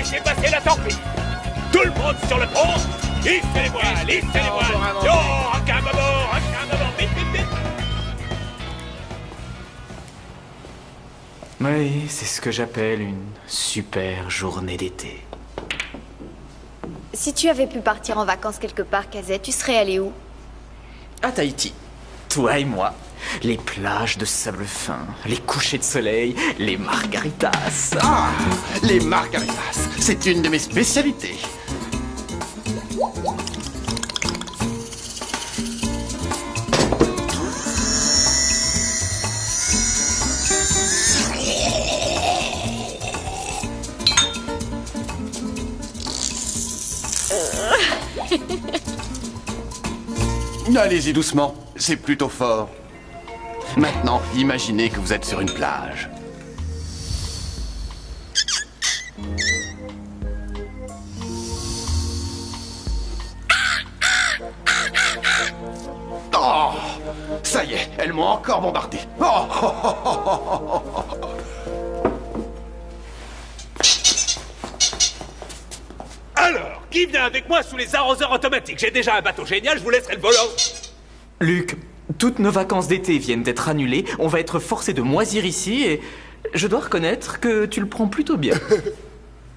laissez passer la torpille. Tout le monde sur le pont. Hissez les voiles, hissez les voiles. Yo, un bord, vite, vite, vite. Oui, c'est ce que j'appelle une super journée d'été. Si tu avais pu partir en vacances quelque part, Kazet, tu serais allé où? À Tahiti. Toi et moi. Les plages de sable fin, les couchers de soleil, les margaritas. Ah, les margaritas, c'est une de mes spécialités. Allez-y doucement, c'est plutôt fort. Maintenant, imaginez que vous êtes sur une plage. Oh, ça y est, elles m'ont encore bombardé. Oh, oh, oh, oh, oh, oh. Alors, qui vient avec moi sous les arroseurs automatiques? J'ai déjà un bateau génial, je vous laisserai le volant. Luc, toutes nos vacances d'été viennent d'être annulées. On va être forcé de moisir ici et je dois reconnaître que tu le prends plutôt bien.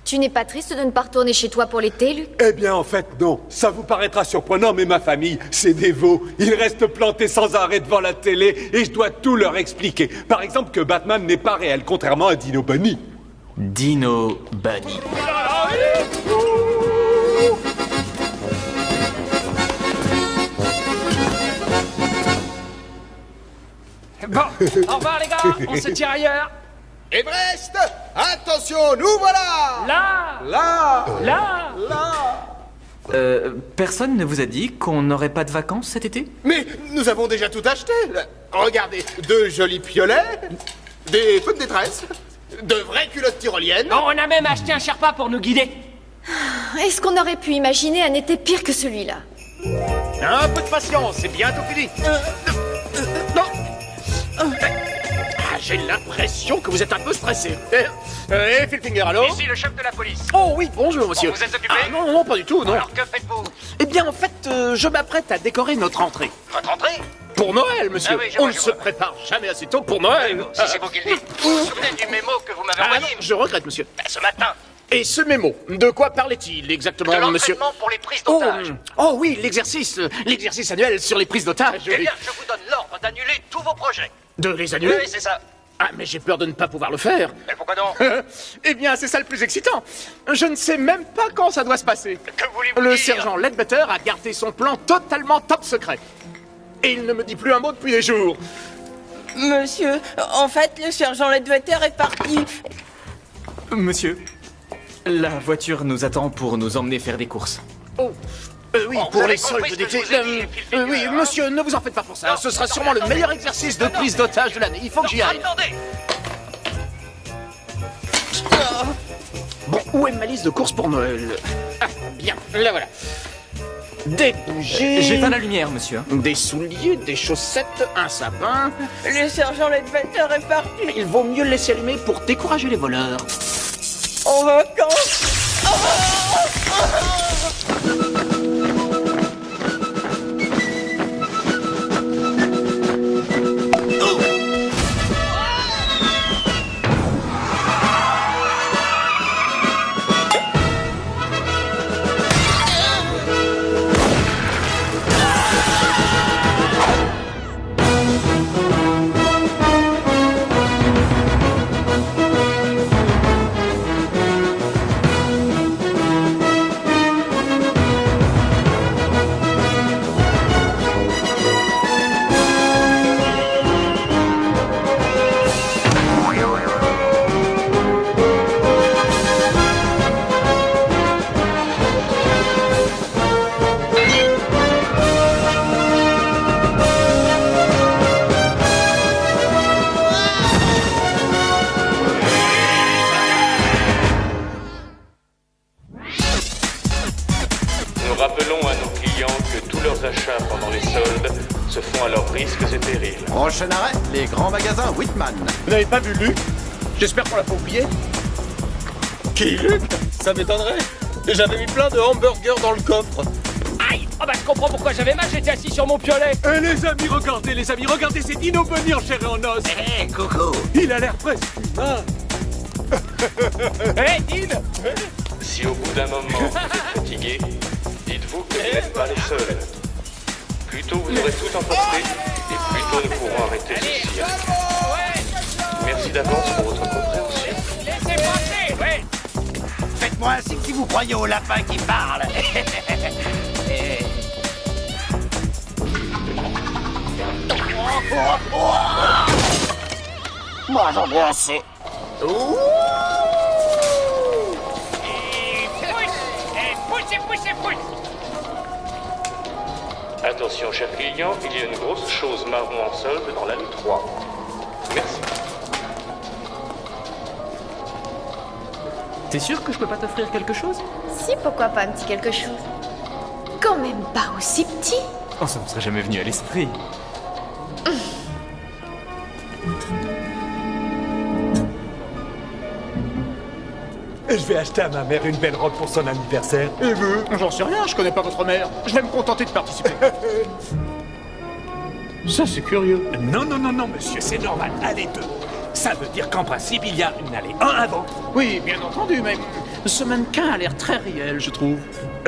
Tu n'es pas triste de ne pas retourner chez toi pour l'été, Luc? Eh bien, en fait, non. Ça vous paraîtra surprenant, mais ma famille, c'est des veaux. Ils restent plantés sans arrêt devant la télé et je dois tout leur expliquer. Par exemple, que Batman n'est pas réel, contrairement à Dino Bunny. Dino Bunny. Bon, au revoir les gars, on se tire ailleurs. Everest, attention, nous voilà. Là. Personne ne vous a dit qu'on n'aurait pas de vacances cet été? Mais nous avons déjà tout acheté. Regardez, 2 jolis piolets, des feux de détresse, de vraies culottes tyroliennes. Oh, on a même acheté un Sherpa pour nous guider. Est-ce qu'on aurait pu imaginer un été pire que celui-là? Un peu de patience, c'est bientôt fini. Non. Ah, j'ai l'impression que vous êtes un peu stressé. Phil Finger, allô? Ici le chef de la police. Oh oui, bonjour monsieur. Vous êtes occupé? Ah, non, pas du tout, non. Alors que faites-vous? Eh bien, en fait, je m'apprête à décorer notre entrée. Votre entrée? Pour Noël, monsieur. Ah oui, je On vois, ne je se vois. prépare jamais assez tôt pour Noël. Si c'est vous qui le dites. Vous vous souvenez du mémo que vous m'avez Ah envoyé? non, je regrette, monsieur. Ce matin. Et ce mémo, de quoi parlait-il exactement, De monsieur? l'entraînement pour les prises Oh, d'otages. oui, l'exercice annuel sur les prises d'otages. Eh bien, je vous donne l'ordre d'annuler tous vos projets. De les annuler? Oui, c'est ça. Ah, mais j'ai peur de ne pas pouvoir le faire. Mais pourquoi donc? Eh bien, c'est ça le plus excitant. Je ne sais même pas quand ça doit se passer. Que voulez-vous Le dire? sergent Ledbetter a gardé son plan totalement top secret. Et il ne me dit plus un mot depuis des jours. Monsieur, en fait, le sergent Ledbetter est parti. Monsieur, la voiture nous attend pour nous emmener faire des courses. Oh, oui, Oh, vous pour avez les soldes compris ce que d'été. je vous ai dit, Phil Finger, Oui, hein? monsieur, ne vous en faites pas pour ça. Non, Ce sera non, sûrement mais le attendez. meilleur exercice de Non, prise mais- d'otage de l'année. Il faut que j'y aille. Attendez. Bon, où est ma liste de courses pour Noël? Ah, bien, la voilà. Des bougies. J'éteins la lumière, monsieur. Des souliers, des chaussettes, un sapin. Le sergent Ledbetter est parti. Il vaut mieux le laisser allumer pour décourager les voleurs. En vacances. Nous rappelons à nos clients que tous leurs achats pendant les soldes se font à leurs risques et périls. Prochain arrêt, les grands magasins Whitman. Vous n'avez pas vu Luc? J'espère qu'on l'a pas oublié. Qui, Luc? Ça m'étonnerait. J'avais mis plein de hamburgers dans le coffre. Aïe! Oh bah je comprends pourquoi j'avais mal, j'étais assis sur mon piolet. Eh les amis, regardez, c'est Dino Bunny en chair et en os. Hé, coucou. Il a l'air presque humain. Hé, Dean! Si au bout d'un moment vous êtes fatigué, dites-vous que vous n'êtes pas les seuls. Plus tôt vous aurez tout emporté, et plus tôt nous pourrons arrêter ce cirque. Merci d'avance pour votre compréhension. Laissez passer, ouais! Faites-moi un signe si vous croyez au lapin qui parle. Moi, j'en ai assez. Pousse! Attention, cher client, il y a une grosse chose marron en solde dans l'allée 3. Merci. T'es sûr que je peux pas t'offrir quelque chose? Si, pourquoi pas un petit quelque chose. Quand même pas aussi petit. Oh, ça me serait jamais venu à l'esprit. Et je vais acheter à ma mère une belle robe pour son anniversaire. Et vous? J'en sais rien, je connais pas votre mère. Je vais me contenter de participer. Ça, c'est curieux. Non, monsieur, c'est normal. Allez, 2. Ça veut dire qu'en principe, il y a une allée 1 avant. Oui, bien entendu, mais ce mannequin a l'air très réel, je trouve.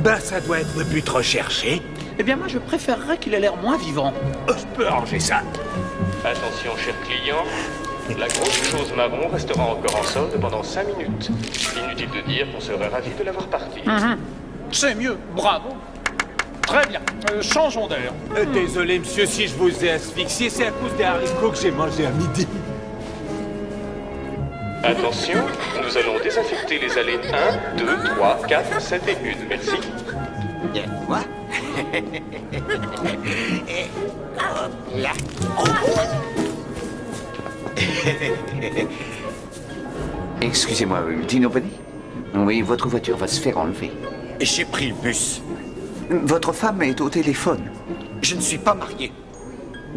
Ben, ça doit être le but recherché. Eh bien, moi, je préférerais qu'il ait l'air moins vivant. Je peux arranger ça. Attention, cher client, la grosse chose marron restera encore en solde pendant 5 minutes. Inutile de dire qu'on serait ravis de la voir partir. C'est mieux, bravo. Très bien, changeons d'air. Désolé, monsieur, si je vous ai asphyxié, c'est à cause des haricots que j'ai mangé à midi. Attention, nous allons désinfecter les allées 1, 2, 3, 4, 7 et 1. Merci. Bien, moi. Et hop là. Excusez-moi, Dino Bunny? Oui, votre voiture va se faire enlever. J'ai pris le bus. Votre femme est au téléphone. Je ne suis pas marié.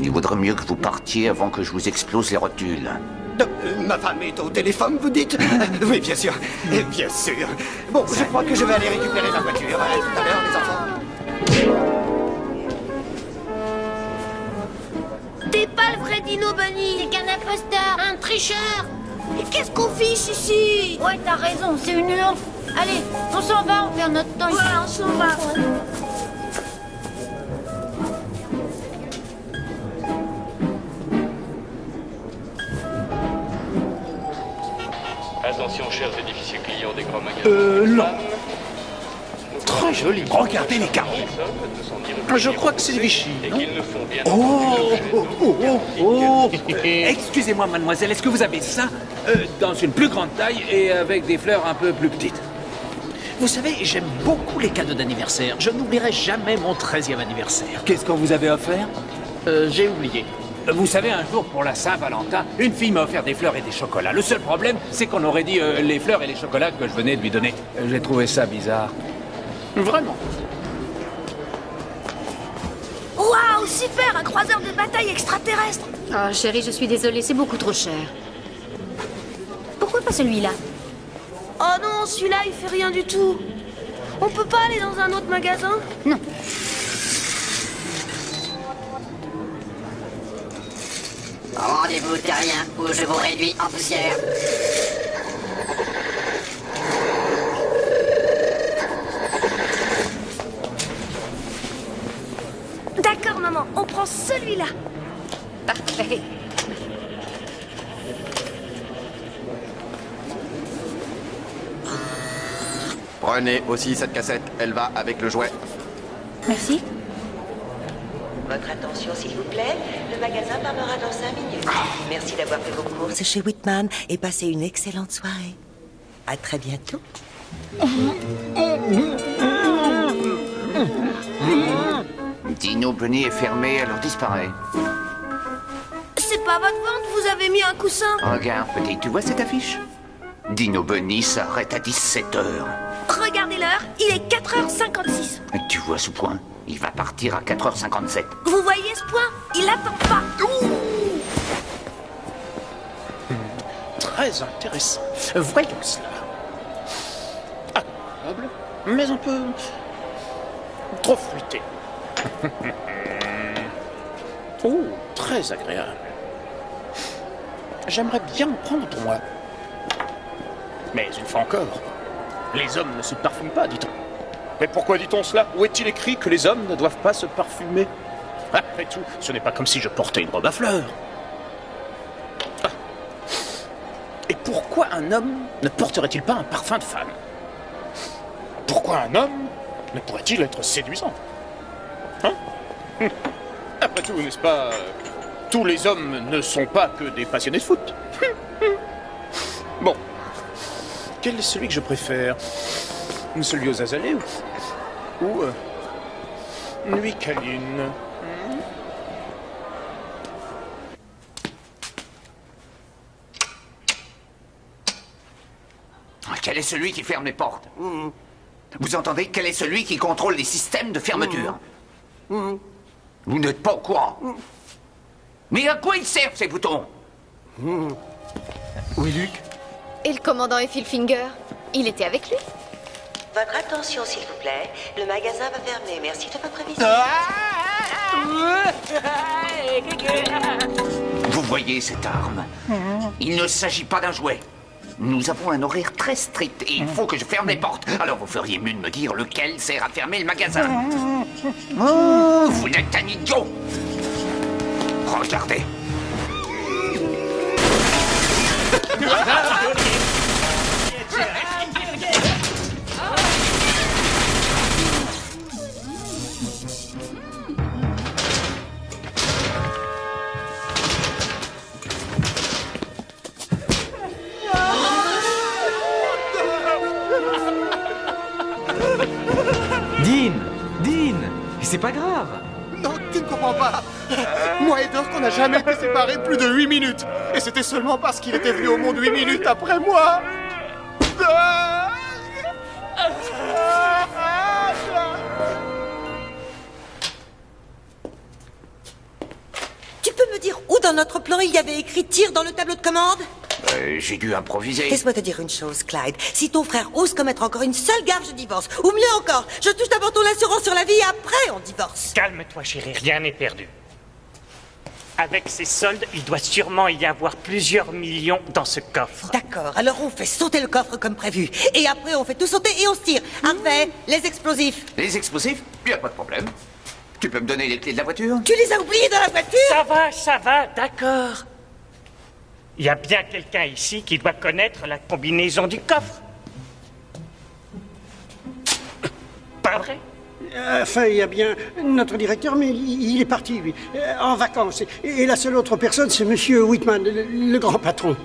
Il vaudrait mieux que vous partiez avant que je vous explose les rotules. Ma femme est au téléphone, vous dites? Oui, bien sûr. Bien sûr. Bon, je crois que je vais aller récupérer ma voiture. À tout à l'heure, les enfants. T'es pas le vrai Dino Bunny. C'est qu'un imposteur, un tricheur. Et qu'est-ce qu'on fiche ici? Ouais, t'as raison, c'est une honte. Allez, on s'en va, on perd notre temps. Ouais, on s'en va. Attention, chers et difficiles clients des grands magasins. Non. Très joli. Regardez les carreaux. Je crois que c'est Vichy, non? Excusez-moi, mademoiselle, est-ce que vous avez ça dans une plus grande taille et avec des fleurs un peu plus petites? Vous savez, j'aime beaucoup les cadeaux d'anniversaire. Je n'oublierai jamais mon 13e anniversaire. Qu'est-ce qu'on vous avait offert? J'ai oublié. Vous savez, un jour, pour la Saint-Valentin, une fille m'a offert des fleurs et des chocolats. Le seul problème, c'est qu'on aurait dit les fleurs et les chocolats que je venais de lui donner. J'ai trouvé ça bizarre. Vraiment. Waouh, super, un croiseur de bataille extraterrestre. Oh, chérie, je suis désolée, c'est beaucoup trop cher. Pourquoi pas celui-là? Oh non, celui-là, il fait rien du tout. On peut pas aller dans un autre magasin? Non. Rendez-vous terrien ou je vous réduis en poussière. D'accord, maman, on prend celui-là. Parfait. Prenez aussi cette cassette, elle va avec le jouet. Merci. Votre attention, s'il vous plaît. Le magasin fermera dans 5 minutes. Merci d'avoir fait vos courses chez Whitman et passez une excellente soirée. À très bientôt. Dino Bunny est fermé, alors disparaît. C'est pas votre vente, vous avez mis un coussin. Regarde, petit, tu vois cette affiche? Dino Bunny s'arrête à 17h. Regardez l'heure, il est 4h56. Tu vois ce point? Il va partir à 4h57. Vous voyez ce point? Il attend pas. Très intéressant. Voyons cela. Ah, agréable, mais un peu... trop fruité. Oh, très agréable. J'aimerais bien en prendre pour moi. Mais une fois encore, les hommes ne se parfument pas, dit-on. Mais pourquoi dit-on cela? Où est-il écrit que les hommes ne doivent pas se parfumer? Après tout, ce n'est pas comme si je portais une robe à fleurs. Ah. Et pourquoi un homme ne porterait-il pas un parfum de femme? Pourquoi un homme ne pourrait-il être séduisant? Hein? Après tout, n'est-ce pas... tous les hommes ne sont pas que des passionnés de foot. Bon. Quel est celui que je préfère? Celui aux azalées ou Nuit câline? Quel est celui qui ferme les portes? Vous entendez? Quel est celui qui contrôle les systèmes de fermeture? Vous n'êtes pas au courant. Mais à quoi ils servent, ces boutons? Oui, Luc? Et le commandant Effelfinger? Il était avec lui? Votre attention, s'il vous plaît. Le magasin va fermer. Merci de votre visite. Vous voyez cette arme? Il ne s'agit pas d'un jouet. Nous avons un horaire très strict et il faut que je ferme les portes. Alors vous feriez mieux de me dire lequel sert à fermer le magasin. Oh, vous n'êtes un idiot! Regardez. Dean! C'est pas grave. Non, tu ne comprends pas. Moi et Doc, on n'a jamais été séparés plus de 8 minutes. Et c'était seulement parce qu'il était venu au monde 8 minutes après moi. Tu peux me dire où dans notre plan il y avait écrit tir dans le tableau de commande? J'ai dû improviser. Laisse-moi te dire une chose, Clyde. Si ton frère ose commettre encore une seule gaffe, je divorce. Ou mieux encore, je touche d'abord ton assurance sur la vie et après on divorce. Calme-toi, chérie, rien n'est perdu. Avec ces soldes, il doit sûrement y avoir plusieurs millions dans ce coffre. D'accord, alors on fait sauter le coffre comme prévu. Et après on fait tout sauter et on se tire. Harvey, les explosifs. Les explosifs? Y a pas de problème. Tu peux me donner les clés de la voiture? Tu les as oubliés dans la voiture? Ça va, d'accord. Il y a bien quelqu'un ici qui doit connaître la combinaison du coffre. Pas vrai? Enfin, il y a bien notre directeur, mais il est parti, lui, en vacances. Et la seule autre personne, c'est Monsieur Whitman, le grand patron.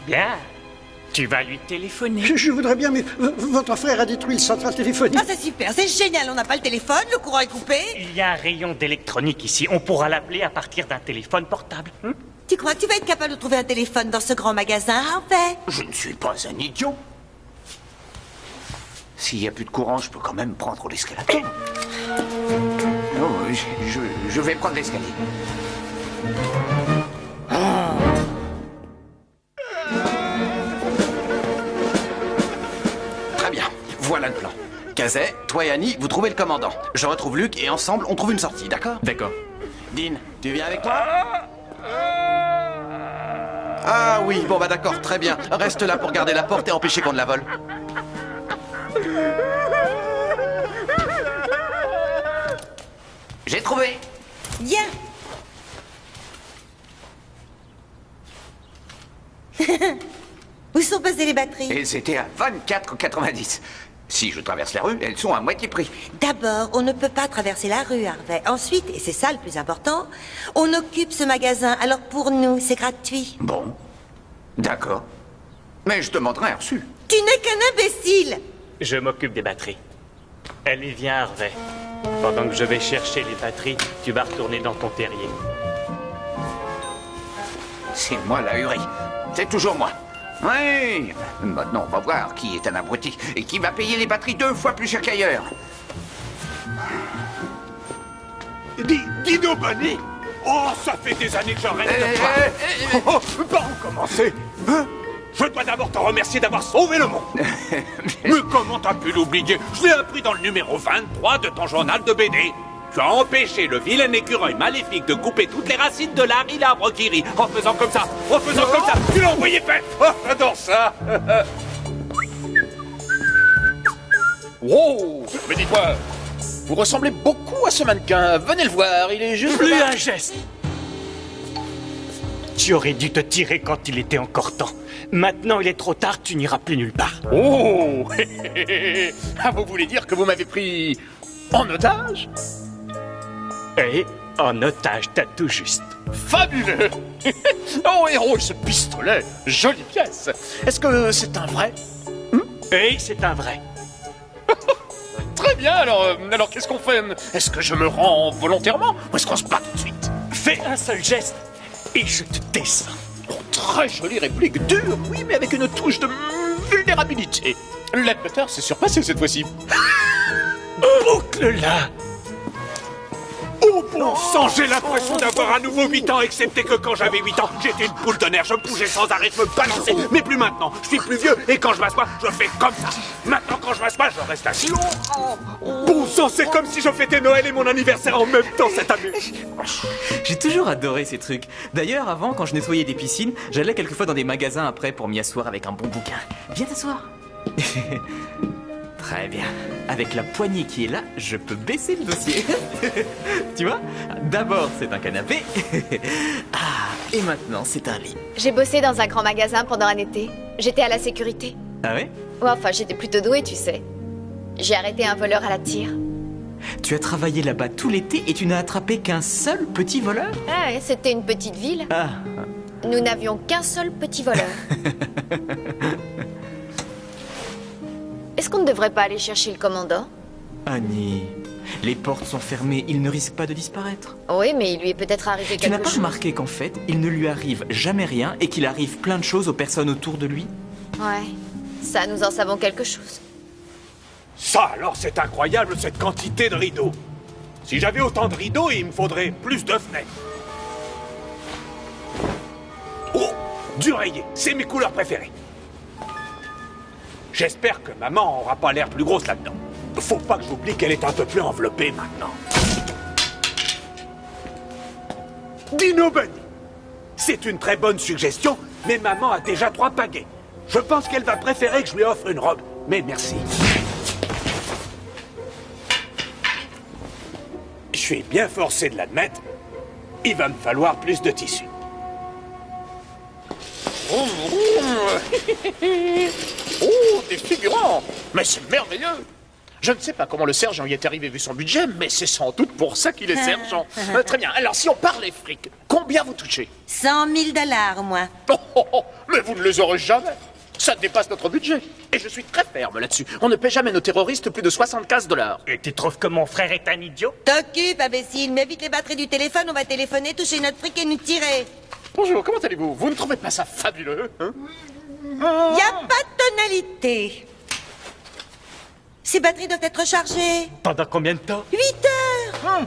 Bien. Tu vas lui téléphoner. Je voudrais bien, mais votre frère a détruit le central téléphonique. Ah, c'est super, c'est génial. On n'a pas le téléphone, le courant est coupé. Il y a un rayon d'électronique ici. On pourra l'appeler à partir d'un téléphone portable. Tu crois que tu vas être capable de trouver un téléphone dans ce grand magasin, Harvey? Je ne suis pas un idiot. S'il n'y a plus de courant, je peux quand même prendre l'escalator. Non, je vais prendre l'escalier. Très bien, voilà le plan. Kazay, toi et Annie, vous trouvez le commandant. Je retrouve Luc et ensemble, on trouve une sortie, d'accord? D'accord. Dean, tu viens avec toi? Ah oui, bon bah d'accord, très bien. Reste là pour garder la porte et empêcher qu'on ne la vole. J'ai trouvé. Bien. Où sont passées les batteries? Et c'était à 24,90. Si je traverse la rue, elles sont à moitié prix. D'abord, on ne peut pas traverser la rue, Harvey. Ensuite, et c'est ça le plus important, on occupe ce magasin. Alors pour nous, c'est gratuit. Bon, d'accord. Mais je demanderai un reçu. Tu n'es qu'un imbécile. Je m'occupe des batteries. Allez, viens, Harvey. Pendant que je vais chercher les batteries, tu vas retourner dans ton terrier. C'est moi la hurie. C'est toujours moi. Oui. Maintenant, on va voir qui est un abruti et qui va payer les batteries 2 fois plus cher qu'ailleurs. Dino Bunny. Oh, ça fait des années que j'en rêve de toi. Par où commencer? Hein? Je dois d'abord te remercier d'avoir sauvé le monde. Mais comment t'as pu l'oublier? Je l'ai appris dans le numéro 23 de ton journal de BD. Tu as empêché le vilain écureuil maléfique de couper toutes les racines de l'arbre qui rit. En faisant comme ça, tu l'as envoyé faire. Oh, j'adore ça. Wow! Mais dites-moi, vous ressemblez beaucoup à ce mannequin. Venez le voir, il est juste... Plus là. un geste. Tu aurais dû te tirer quand il était encore temps. Maintenant, il est trop tard, tu n'iras plus nulle part. Oh! Ah, vous voulez dire que vous m'avez pris en otage? Et en otage, t'as tout juste. Fabuleux! Oh, héros, ce pistolet! Jolie pièce! Est-ce que c'est un vrai? Oui, c'est un vrai. Très bien, alors qu'est-ce qu'on fait? Est-ce que je me rends volontairement ou est-ce qu'on se bat tout de suite? Fais un seul geste et je te descends. Oh, très jolie réplique, dure, oui, mais avec une touche de vulnérabilité. Ledbetter s'est surpassé cette fois-ci. Boucle-la! Oh bon sang, j'ai l'impression d'avoir à nouveau 8 ans, excepté que quand j'avais 8 ans, j'étais une boule de nerfs, je bougeais sans arrêt, je me balançais. Mais plus maintenant, je suis plus vieux, et quand je m'assois, je fais comme ça. Maintenant, quand je m'assois, je reste assis. Bon sang, c'est comme si je fêtais Noël et mon anniversaire en même temps cette année. J'ai toujours adoré ces trucs. D'ailleurs, avant, quand je nettoyais des piscines, j'allais quelquefois dans des magasins après pour m'y asseoir avec un bon bouquin. Viens t'asseoir. Très bien. Avec la poignée qui est là, je peux baisser le dossier. Tu vois? D'abord, c'est un canapé. Ah, et maintenant, c'est un lit. J'ai bossé dans un grand magasin pendant un été. J'étais à la sécurité. Ah ouais? Ouais, enfin, j'étais plutôt douée, tu sais. J'ai arrêté un voleur à la tire. Tu as travaillé là-bas tout l'été et tu n'as attrapé qu'un seul petit voleur? Ah ouais, c'était une petite ville. Ah. Nous n'avions qu'un seul petit voleur. Est-ce qu'on ne devrait pas aller chercher le commandant? Annie, les portes sont fermées, il ne risque pas de disparaître. Oui, mais il lui est peut-être arrivé quelque chose. Tu n'as pas remarqué qu'en fait, il ne lui arrive jamais rien et qu'il arrive plein de choses aux personnes autour de lui? Ouais, ça, nous en savons quelque chose. Ça alors, c'est incroyable cette quantité de rideaux. Si j'avais autant de rideaux, il me faudrait plus de fenêtres. Oh, du rayé, c'est mes couleurs préférées. J'espère que maman aura pas l'air plus grosse là-dedans. Faut pas que j'oublie qu'elle est un peu plus enveloppée maintenant. Dino Bunny. C'est une très bonne suggestion, mais maman a déjà 3 pagaies. Je pense qu'elle va préférer que je lui offre une robe. Mais merci. Je suis bien forcé de l'admettre. Il va me falloir plus de tissu. Oh, des figurants! Mais c'est merveilleux! Je ne sais pas comment le sergent y est arrivé vu son budget, mais c'est sans doute pour ça qu'il est sergent. Très bien, alors si on parlait fric, combien vous touchez? 100 000 $, moi. Oh, mais vous ne les aurez jamais! Ça dépasse notre budget. Et je suis très ferme là-dessus. On ne paie jamais nos terroristes plus de 75 $. Et tu trouves que mon frère est un idiot? T'occupe, imbécile, mais vite les batteries du téléphone, on va téléphoner, toucher notre fric et nous tirer. Bonjour, comment allez-vous? Vous ne trouvez pas ça fabuleux, hein? Y a pas de tonalité. Ces batteries doivent être chargées. Pendant combien de temps? 8 heures.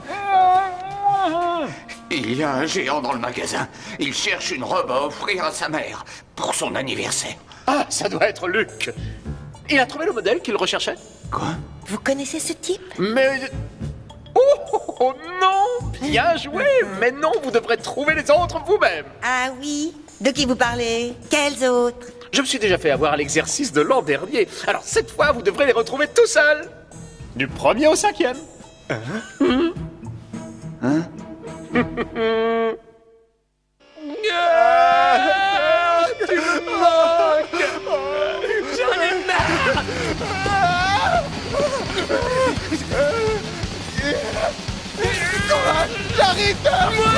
Il y a un géant dans le magasin. Il cherche une robe à offrir à sa mère pour son anniversaire. Ah, ça doit être Luc. Il a trouvé le modèle qu'il recherchait? Quoi? Vous connaissez ce type? Mais... Oh non! Bien joué! Mais non, vous devrez trouver les autres vous-même. Ah oui? De qui vous parlez? Quels autres? Je me suis déjà fait avoir à l'exercice de l'an dernier. Alors cette fois, vous devrez les retrouver tout seuls. Du 1er au 5e. Hein? Tu me manques! J'en ai marre! J'arrive à moi,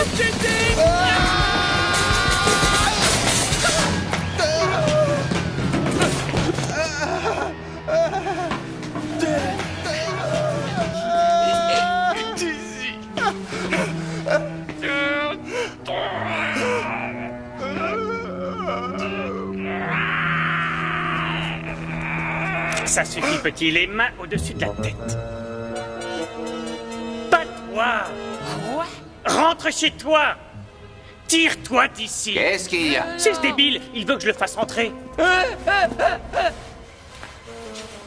Ça suffit, petit, les mains au-dessus de la tête. Pas toi! Quoi? Rentre chez toi! Tire-toi d'ici. Qu'est-ce qu'il y a? C'est ce débile, il veut que je le fasse entrer.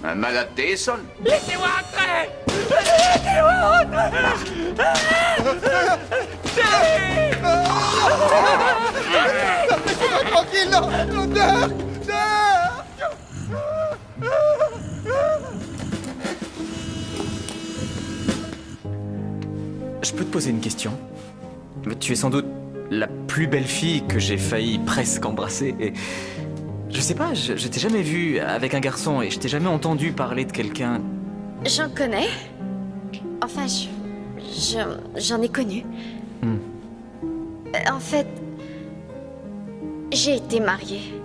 Un malade Tayson? Laissez-moi entrer. Laissez-moi Laissez-moi tranquille, non, Dirk. Je peux te poser une question? Tu es sans doute la plus belle fille que j'ai failli presque embrasser et... Je sais pas, je t'ai jamais vue avec un garçon et je t'ai jamais entendu parler de quelqu'un... J'en connais. Enfin, j'en ai connu. En fait, j'ai été mariée.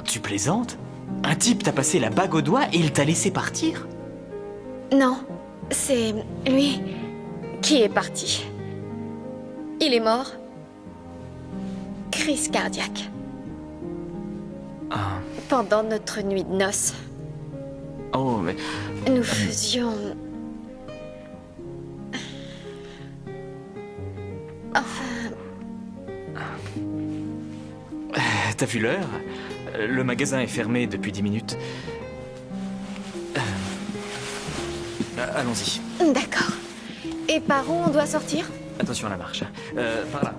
Tu plaisantes? Un type t'a passé la bague au doigt et il t'a laissé partir? Non, c'est lui qui est parti. Il est mort. Crise cardiaque. Ah. Pendant notre nuit de noces. Oh, mais... Nous faisions... Enfin... T'as vu l'heure? Le magasin est fermé depuis 10 minutes. Allons-y. D'accord. Et par où on doit sortir? Attention à la marche. Par là.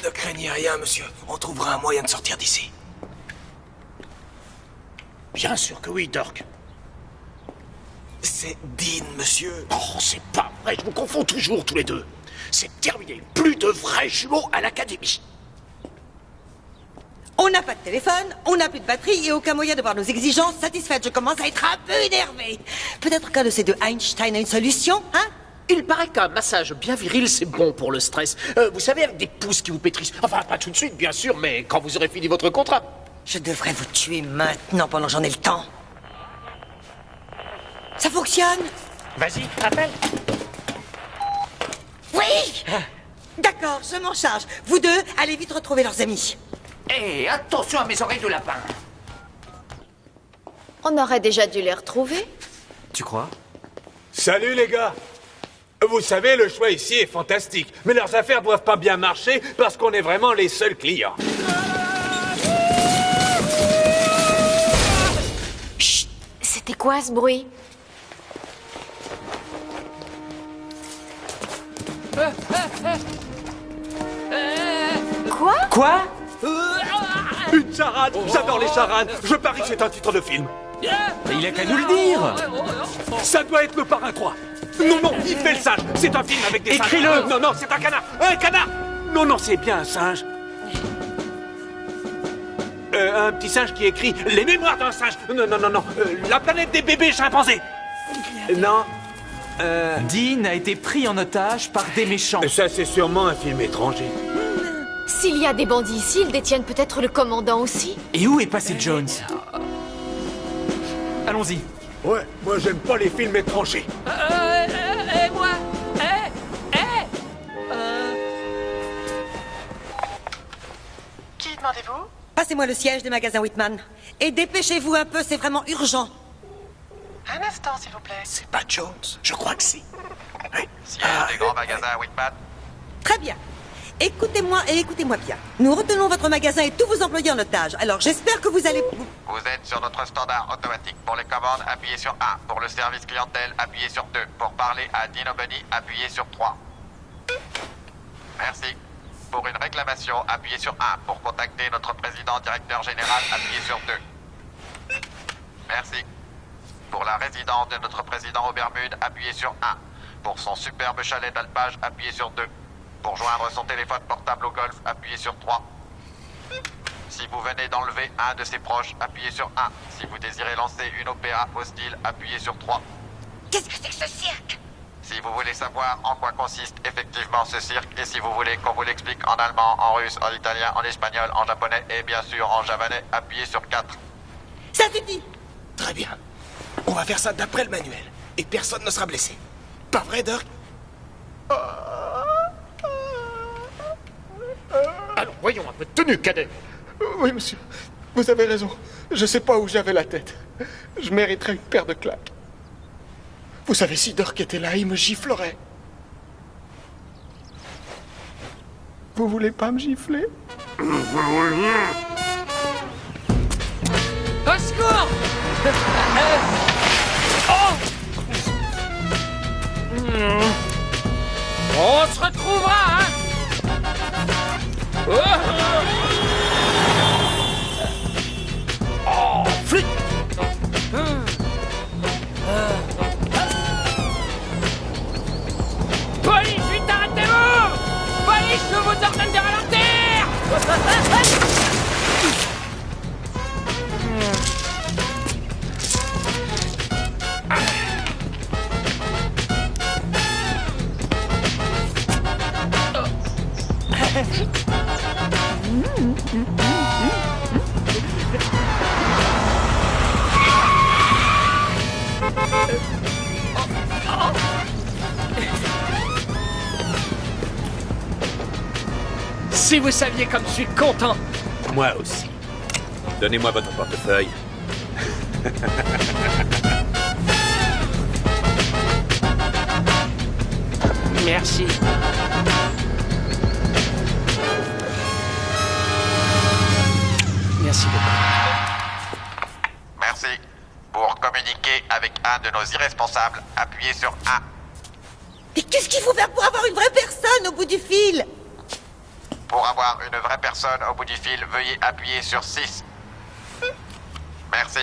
Ne craignez rien, monsieur. On trouvera un moyen de sortir d'ici. Bien sûr que oui, Dirk. C'est Dean, monsieur. Oh, c'est pas vrai, je vous confonds toujours tous les deux. C'est terminé. Plus de vrais jumeaux à l'académie. On n'a pas de téléphone, on n'a plus de batterie et aucun moyen de voir nos exigences satisfaites. Je commence à être un peu énervé. Peut-être qu'un de ces deux Einstein a une solution, hein? Il paraît qu'un massage bien viril, c'est bon pour le stress. Vous savez, avec des pouces qui vous pétrissent. Enfin, pas tout de suite, bien sûr, mais quand vous aurez fini votre contrat. Je devrais vous tuer maintenant pendant que j'en ai le temps. Ça fonctionne? Vas-y, appelle. Oui! D'accord, je m'en charge. Vous deux, allez vite retrouver leurs amis. Hé, attention à mes oreilles de lapin. On aurait déjà dû les retrouver. Tu crois? Salut les gars. Vous savez, le choix ici est fantastique. Mais leurs affaires doivent pas bien marcher parce qu'on est vraiment les seuls clients. Chut! C'était quoi ce bruit? Quoi? Quoi? Une charade. J'adore les charades. Je parie que c'est un titre de film. Il a qu'à nous le dire. Ça doit être le Parrain 3. Non, non, il fait le singe. C'est un film avec des singes. Écris-le. Non, non, c'est un canard. Un canard. Non, non, c'est bien un singe. Un petit singe qui écrit les mémoires d'un singe. Non, non, non, non. La planète des bébés chimpanzés. Non. Dean a été pris en otage par des méchants. Ça, c'est sûrement un film étranger. S'il y a des bandits ici, ils détiennent peut-être le commandant aussi. Et où est passé Jones? Allons-y. Ouais, moi j'aime pas les films étrangers. Et moi? Qui demandez-vous? Passez-moi le siège du magasin Whitman. Et dépêchez-vous un peu, c'est vraiment urgent. Un instant, s'il vous plaît. C'est pas Jones. Je crois que si. Oui. Siège du grand magasin Whitman. Très bien. Écoutez-moi et écoutez-moi bien. Nous retenons votre magasin et tous vos employés en otage. Alors j'espère que vous allez... Vous êtes sur notre standard automatique. Pour les commandes, appuyez sur 1. Pour le service clientèle, appuyez sur 2. Pour parler à Dean O'Bunny, appuyez sur 3. Merci. Pour une réclamation, appuyez sur 1. Pour contacter notre président directeur général, appuyez sur 2. Merci. Pour la résidence de notre président aux Bermudes, appuyez sur 1. Pour son superbe chalet d'alpage, appuyez sur 2. Pour joindre son téléphone portable au golf, appuyez sur 3. Si vous venez d'enlever un de ses proches, appuyez sur 1. Si vous désirez lancer une OPA hostile, appuyez sur 3. Qu'est-ce que c'est que ce cirque? Si vous voulez savoir en quoi consiste effectivement ce cirque, et si vous voulez qu'on vous l'explique en allemand, en russe, en italien, en espagnol, en japonais et bien sûr en javanais, appuyez sur 4. Ça suffit. Très bien. On va faire ça d'après le manuel. Et personne ne sera blessé. Pas vrai, Dirk? Allons, voyons un peu de tenue, cadet. Oui, monsieur. Vous avez raison. Je sais pas où j'avais la tête. Je mériterais une paire de claques. Vous savez, si Dirk était là, il me giflerait. Vous voulez pas me gifler? Au secours! On se retrouvera, hein? Flûte! Police, vite arrêtez-vous! Police, je vous ordonne de ralentir! Si vous saviez comme je suis content. Moi aussi. Donnez-moi votre portefeuille. Merci. Merci beaucoup. Merci. Pour communiquer avec un de nos irresponsables, appuyez sur 1. Mais qu'est-ce qu'il faut faire pour avoir une vraie personne au bout du fil? Pour avoir une vraie personne au bout du fil, veuillez appuyer sur 6. Merci.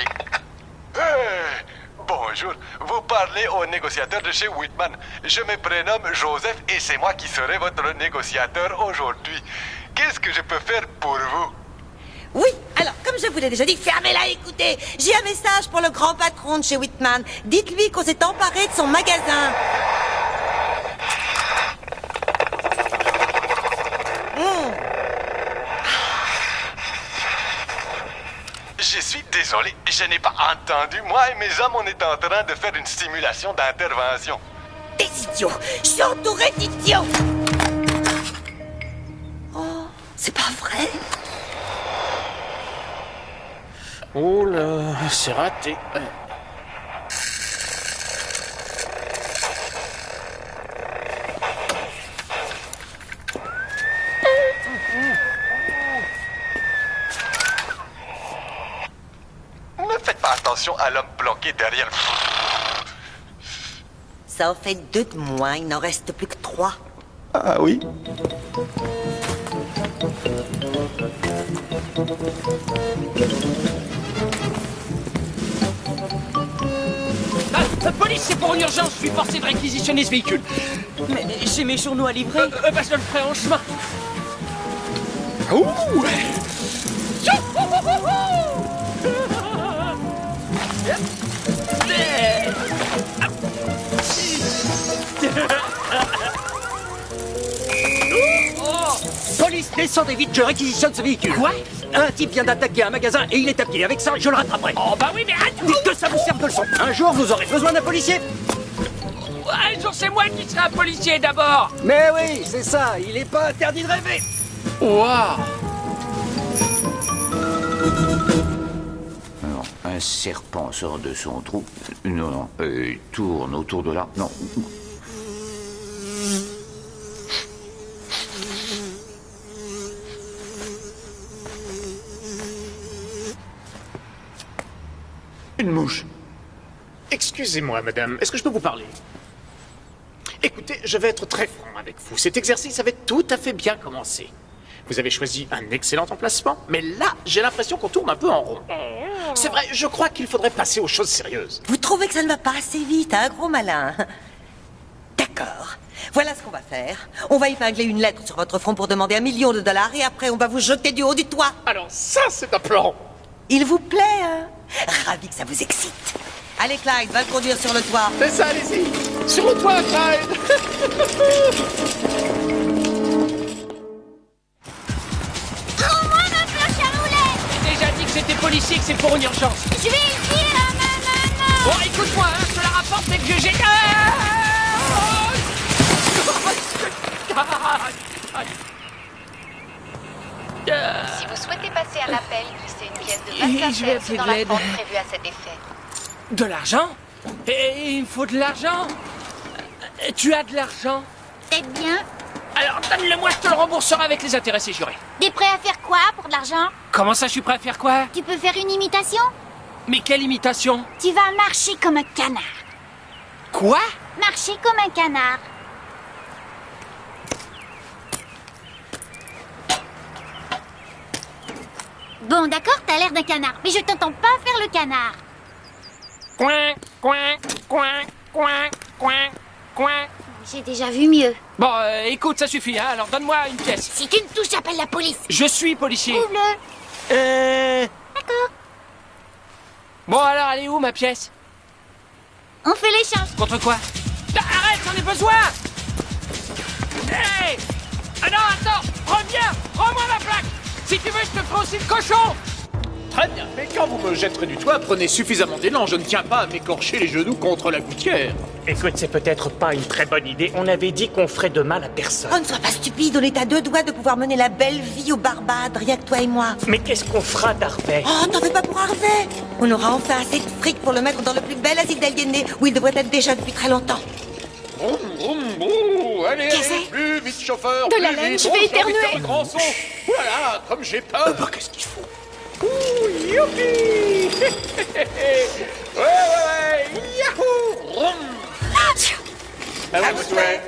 Bonjour, vous parlez au négociateur de chez Whitman. Je me prénomme Joseph et c'est moi qui serai votre négociateur aujourd'hui. Qu'est-ce que je peux faire pour vous? Oui, alors, comme je vous l'ai déjà dit, fermez-la et écoutez. J'ai un message pour le grand patron de chez Whitman. Dites-lui qu'on s'est emparé de son magasin. Je suis désolé, je n'ai pas entendu. Moi et mes hommes, on est en train de faire une simulation d'intervention. Des idiots! Je suis entouré d'idiots! Oh, c'est pas vrai? Oh là, c'est raté. Ne faites pas attention à l'homme bloqué derrière. Ça en fait 2 de moins, il n'en reste plus que 3. Ah oui? Police, c'est pour une urgence, je suis forcé de réquisitionner ce véhicule. Mais j'ai mes journaux à livrer. Bah, je le ferai en chemin. Ouh! Police, descendez vite, je réquisitionne ce véhicule. Quoi? Un type vient d'attaquer un magasin et il est à pied. Avec ça, je le rattraperai. Oh bah oui, mais dites que ça vous serve de leçon. Un jour, vous aurez besoin d'un policier. Un jour, c'est moi qui serai un policier d'abord. Mais oui, c'est ça, il est pas interdit de rêver. Waouh! Non, un serpent sort de son trou. Non, il tourne autour de là. Non. Une mouche. Excusez-moi, madame, est-ce que je peux vous parler? Écoutez, je vais être très franc avec vous. Cet exercice avait tout à fait bien commencé. Vous avez choisi un excellent emplacement, mais là, j'ai l'impression qu'on tourne un peu en rond. C'est vrai, je crois qu'il faudrait passer aux choses sérieuses. Vous trouvez que ça ne va pas assez vite, hein, gros malin? D'accord. Voilà ce qu'on va faire. On va épingler une lettre sur votre front pour demander $1 million et après on va vous jeter du haut du toit. Alors ça, c'est un plan. Il vous plaît, hein? Ravi que ça vous excite. Allez, Clyde, va le conduire sur le toit. C'est ça, allez-y. Sur le toit, Clyde. Rends-moi ma planche à rouler. J'ai déjà dit que c'était policier, que c'est pour une urgence. Je vais le dire à ma maman. Bon, écoute-moi, hein, je te la rapporte dès que j'ai... Si vous souhaitez passer un appel, glissez une pièce de 25 cents dans la pente prévue à cet effet. De l'argent? Et il me faut de l'argent. Tu as de l'argent? Peut-être bien. Alors, donne-le-moi, je te le rembourserai avec les intérêts, c'est juré. T'es prêt à faire quoi pour de l'argent? Comment ça, je suis prêt à faire quoi? Tu peux faire une imitation? Mais quelle imitation? Tu vas marcher comme un canard. Quoi? Marcher comme un canard. Bon, d'accord, t'as l'air d'un canard, mais je t'entends pas faire le canard. Coin, coin, coin, coin, coin, coin. J'ai déjà vu mieux. Bon, écoute, ça suffit, hein, alors donne-moi une pièce. Si tu me touches, j'appelle la police. Je suis policier. Prouve-le. D'accord. Bon, alors, elle est où, ma pièce? On fait l'échange. Contre quoi? Arrête, j'en ai besoin. Hey! Ah non, attends, reviens, rends-moi ma plaque. Si tu veux, je te ferai aussi le cochon. Très bien, mais quand vous me jetterez du toit, prenez suffisamment d'élan. Je ne tiens pas à m'écorcher les genoux contre la gouttière. Écoute, c'est peut-être pas une très bonne idée. On avait dit qu'on ferait de mal à personne. Oh, ne sois pas stupide, on est à 2 doigts de pouvoir mener la belle vie aux Barbades, rien que toi et moi. Mais qu'est-ce qu'on fera d'Harvey? Oh, t'en fais pas pour Harvey. On aura enfin assez de fric pour le mettre dans le plus bel asile d'aliénés, où il devrait être déjà depuis très longtemps. Vroom, vroom, vroom. Allez, allez, plus vite, chauffeur. De la plus laine, vite. je vais J'ai envie de éternuer. faire le grand son. Voilà, comme j'ai peur. Bah, qu'est-ce qu'il faut? Ouh, youpi. Ouais, yahoo. Vroom. À vos souhaits.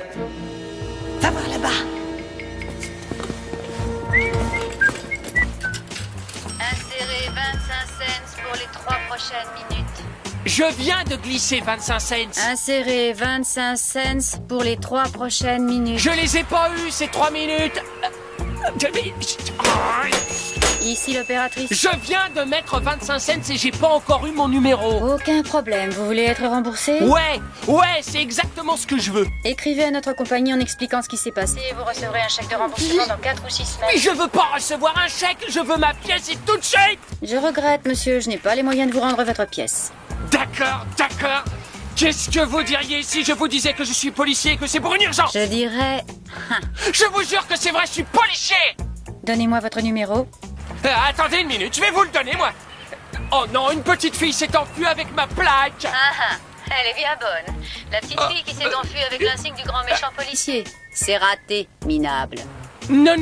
Va voir là-bas. Insérez 25 cents pour les 3 prochaines minutes. Je viens de glisser 25 cents. Insérez 25 cents pour les 3 prochaines minutes. Je les ai pas eus, ces 3 minutes. Ici l'opératrice. Je viens de mettre 25 cents et j'ai pas encore eu mon numéro. Aucun problème. Vous voulez être remboursé? Ouais, c'est exactement ce que je veux. Écrivez à notre compagnie en expliquant ce qui s'est passé et vous recevrez un chèque de remboursement dans 4 ou 6 semaines. Mais je veux pas recevoir un chèque, je veux ma pièce et tout de suite. Je regrette, monsieur, je n'ai pas les moyens de vous rendre votre pièce. D'accord. Qu'est-ce que vous diriez si je vous disais que je suis policier et que c'est pour une urgence? Je dirais... Je vous jure que c'est vrai, je suis policier. Donnez-moi votre numéro. Attendez une minute, je vais vous le donner, moi. Oh non, une petite fille s'est enfuie avec ma plaque. Elle est bien bonne. La petite fille qui s'est enfuie avec l'insigne du grand méchant policier. C'est raté, minable. Non,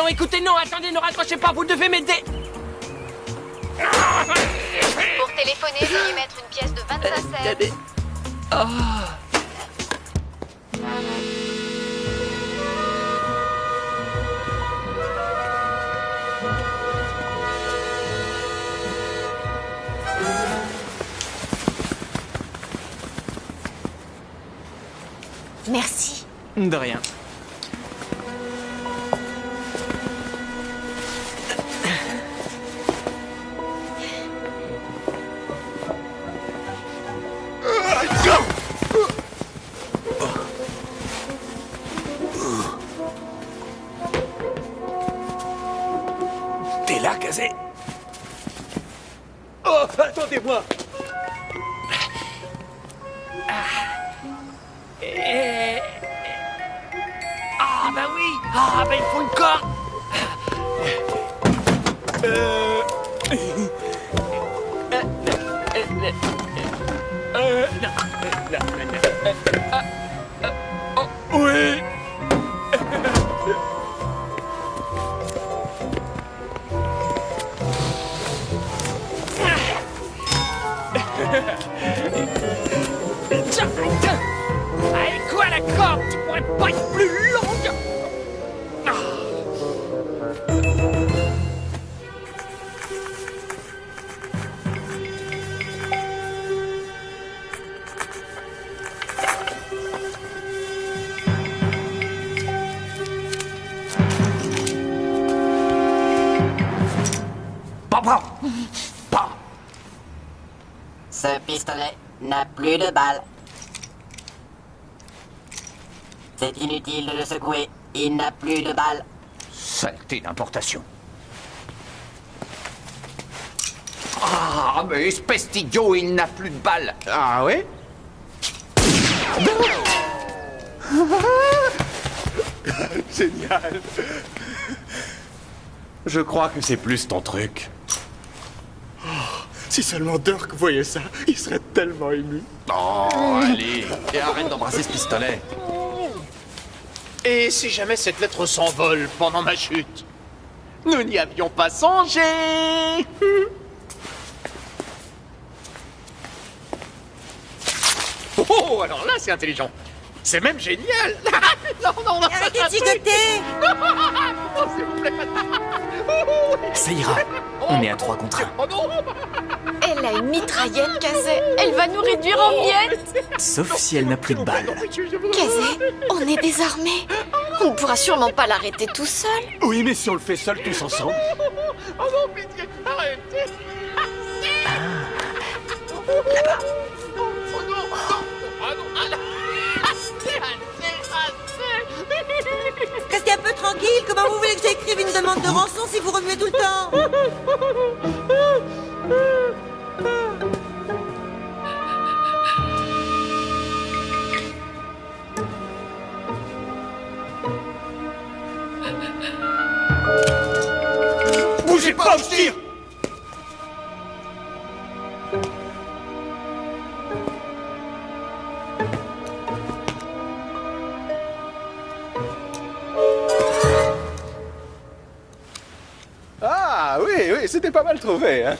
écoutez, non, attendez, ne raccrochez pas, vous devez m'aider. Pour téléphoner, veuillez mettre une pièce de 25 cents. Merci. De rien. T'es là, Kazé? Oh, attendez-moi! Ah bah oui. Ah bah il faut une corde. Oui! Tiens. Allez, quoi la corde? Tu pourrais pas être plus longue? Ce pistolet n'a plus de balles. C'est inutile de le secouer. Il n'a plus de balles. Saleté d'importation. Ah, mais espèce d'idiot, il n'a plus de balles. Ah ouais? Génial. Je crois que c'est plus ton truc. Si seulement Dirk voyait ça, il serait tellement ému. Oh, allez, et arrête d'embrasser ce pistolet. Et si jamais cette lettre s'envole pendant ma chute? Nous n'y avions pas songé. Oh, alors là, c'est intelligent. C'est même génial. Non, non, non. Arrêtez de gigoter. Oh, s'il vous plaît. Ça ira. On est à 3 contre 1. Oh non. Elle a une mitraillette, Kazé. Elle va nous réduire en miettes. Sauf si elle n'a plus de balles. Kazé, on est désarmés. On ne pourra sûrement pas l'arrêter tout seul. Oui, mais si on le fait seul tous ensemble. Oh non, pitié, arrêtez. Là-bas. Oh non, ah non, ah non. Restez un peu tranquille. Comment vous voulez que j'écrive une demande de rançon si vous remuez tout le temps? Bougez pas, je tire! Ah, oui, oui, c'était pas mal trouvé, hein.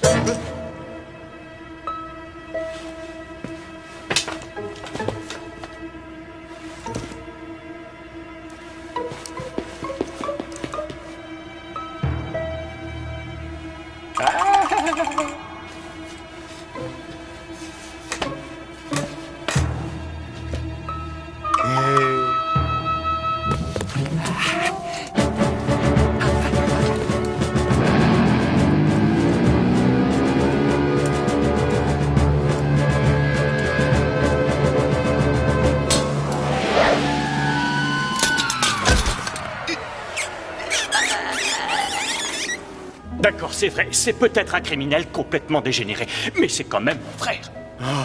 D'accord, c'est vrai, c'est peut-être un criminel complètement dégénéré, mais c'est quand même mon frère.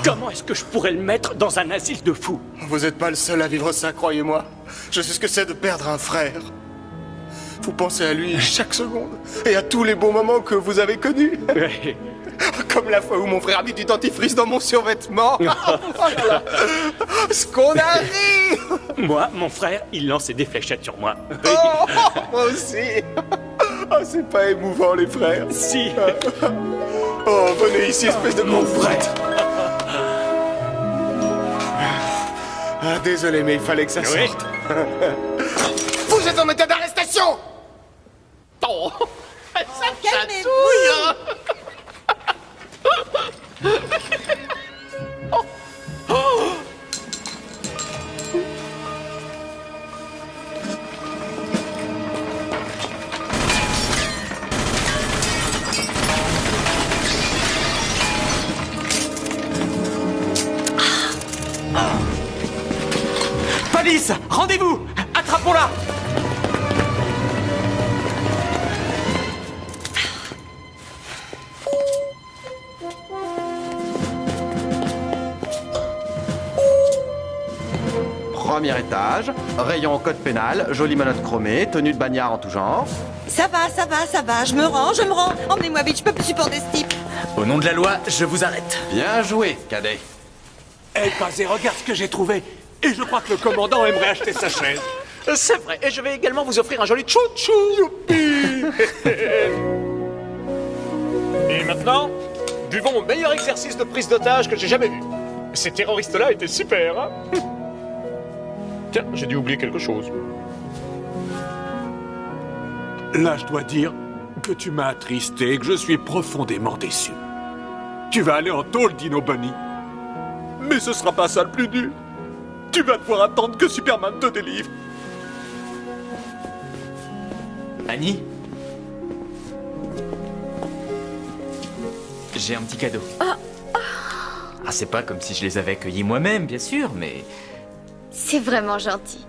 Comment est-ce que je pourrais le mettre dans un asile de fous? Vous n'êtes pas le seul à vivre ça, croyez-moi. Je sais ce que c'est de perdre un frère. Vous pensez à lui chaque seconde, et à tous les bons moments que vous avez connus. Comme la fois où mon frère a mis du dentifrice dans mon survêtement. Oh là là. Ce qu'on a ri. Moi, mon frère, il lançait des fléchettes sur moi. Oh, moi aussi. Oh, c'est pas émouvant, les frères. Si. Oh, venez ici, espèce de gros frère. Ah, désolé, mais il fallait que ça sorte. Vous êtes en état d'arrestation. Oh, ça calmez-vous. Police, rendez-vous. Attrapons-la. Premier étage, rayon code pénal, jolie menotte chromée, tenue de bagnard en tout genre. Ça va, ça va, ça va. Je me rends. Emmenez-moi vite, je peux plus supporter ce type. Au nom de la loi, je vous arrête. Bien joué, cadet. Eh, Kazé, regarde ce que j'ai trouvé. Et je crois que le commandant aimerait acheter sa chaise. C'est vrai, et je vais également vous offrir un joli chouchou. Youpi. Et maintenant, buvons au meilleur exercice de prise d'otage que j'ai jamais vu. Ces terroristes-là étaient super, hein. Tiens, j'ai dû oublier quelque chose. Là, je dois dire que tu m'as attristé et que je suis profondément déçu. Tu vas aller en tôle, Dino Bunny. Mais ce sera pas ça le plus dur. Tu vas devoir attendre que Superman te délivre. Annie, j'ai un petit cadeau. Ah, c'est pas comme si je les avais accueillis moi-même, bien sûr, mais... C'est vraiment gentil.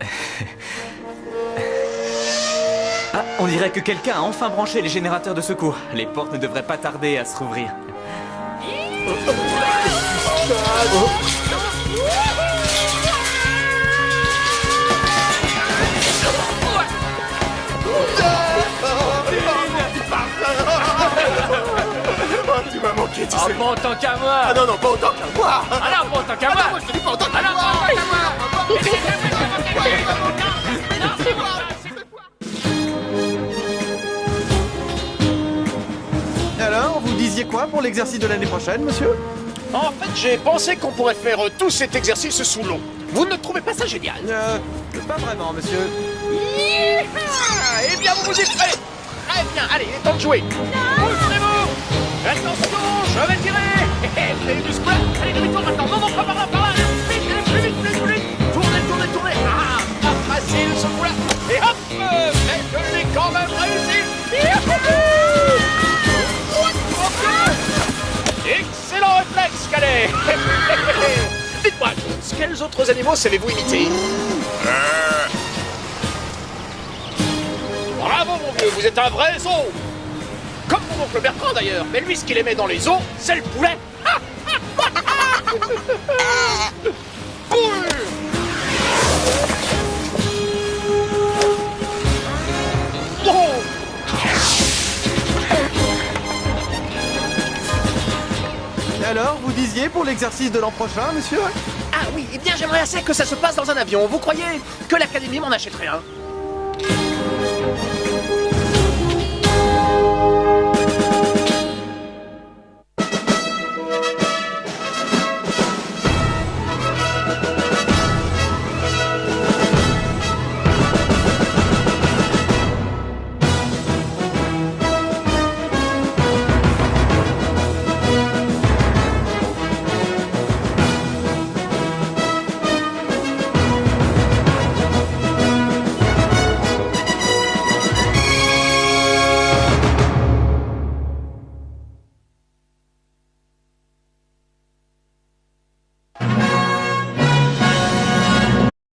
Ah, on dirait que quelqu'un a enfin branché les générateurs de secours. Les portes ne devraient pas tarder à se rouvrir. Oh, tu m'as manqué, tu sais. monsieur. pas autant qu'à moi. Ah non, non, pas autant qu'à moi. Ah non, pas autant qu'à moi. Ah non, moi je te dis pas autant qu'à Ah non, moi. pas autant qu'à moi. Alors, vous disiez quoi pour l'exercice de l'année prochaine, monsieur? En fait, j'ai pensé qu'on pourrait faire tout cet exercice sous l'eau. Vous ne trouvez pas ça génial? Pas vraiment, monsieur. Eh bien, vous vous êtes prêts? Très bien, allez, il est temps de jouer. Bougez-vous. Attention, je vais tirer. Vous avez du squat. Allez, demi-tour maintenant. Non, non, pas par là, par là. Vite, allez, plus vite, plus vite, plus vite. Tournez, tournez, tournez. Ah, pas facile ce coup-là. Et hop, mais je l'ai quand même réussi. Excellent réflexe, Cadet. Dites-moi, quels autres animaux savez-vous imiter? Bravo, mon vieux, vous êtes un vrai zoo. Comme mon oncle Bertrand, d'ailleurs. Mais lui, ce qu'il aimait dans les zoos, c'est le poulet. Boule. Oh. Et alors, vous disiez pour l'exercice de l'an prochain, monsieur? Ah oui, eh bien j'aimerais assez que ça se passe dans un avion. Vous croyez que l'Académie m'en achèterait un?